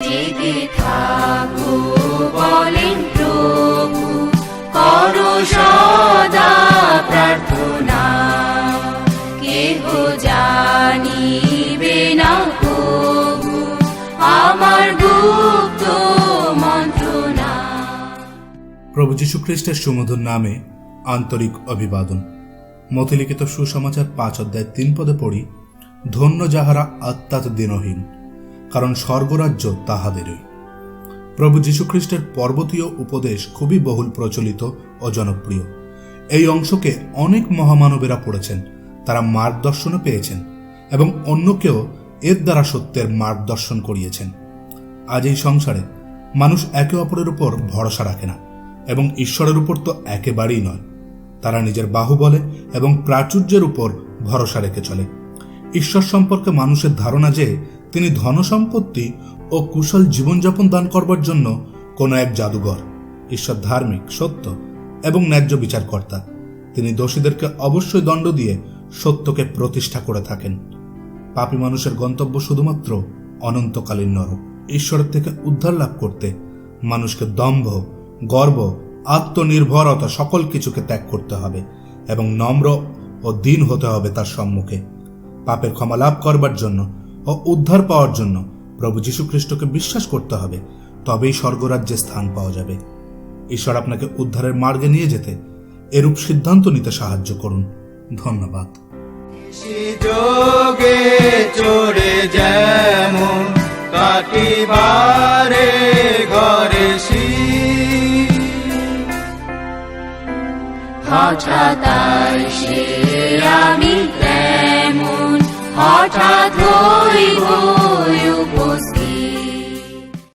জেগে থাকো বলেন প্রভু, করো সদা প্রার্থনা, কেহ জানিবে না প্রভু আমার গুপ্ত মন্ত্রণা। প্রভু যীশু খ্রিস্টের সুমধুর নামে আন্তরিক অভিবাদন। মথিলিখিত সুসমাচার 5 অধ্যায় 3 পদে পড়ি, ধন্য যাহারা আত্মাত দিনহীন, কারণ স্বর্গরাজ্য তাহাদেরই। প্রভু যীশু খ্রিস্টের পর্বতীয় উপদেশ খুবই বহুল প্রচলিত ও জনপ্রিয়। এই অংশকে অনেক মহামানবেরা পড়েছেন, তারা মার্গদর্শনও পেয়েছেন এবং অন্যকেও এর দ্বারা সত্যের মার্গদর্শন করিয়েছেন। আজ এই সংসারে মানুষ একে অপরের উপর ভরসা রাখে না এবং ঈশ্বরের উপর তো একেবারেই নয়। তারা নিজের বাহুবলে এবং প্রাচুর্যের উপর ভরসা রেখে চলে। ঈশ্বর সম্পর্কে মানুষের ধারণা যে তিনি ধনসম্পত্তি ও কুশল জীবনযাপন দান করবার জন্য কোনো এক জাদুঘর। ঈশ্বর ধার্মিক, সত্য এবং ন্যায্য বিচারকর্তা। তিনি দোষীদেরকে অবশ্যই দণ্ড দিয়ে সত্যকে প্রতিষ্ঠা করে থাকেন। পাপী মানুষের গন্তব্য শুধুমাত্র অনন্তকালীন নরক। ঈশ্বরের থেকে উদ্ধার লাভ করতে মানুষকে দম্ভ, গর্ব, আত্মনির্ভরতা সকল কিছুকে ত্যাগ করতে হবে এবং নম্র ও দীন হতে হবে তার সম্মুখে। পাপের ক্ষমা লাভ করবার জন্য ও উদ্ধার পাওয়ার জন্য প্রভু যীশু খ্রিস্টকে বিশ্বাস করতে হবে, তবেই স্বর্গরাজ্যে স্থান পাওয়া যাবে। ঈশ্বর আপনাকে উদ্ধারের মার্গে নিয়ে যেতে এরূপ সিদ্ধান্ত নিতে সাহায্য করুন। ধন্যবাদ। যোগে চড়ে যেমন কাটিবারে ঘরে হঠাৎ সে আমি তেমন হঠাৎ হইব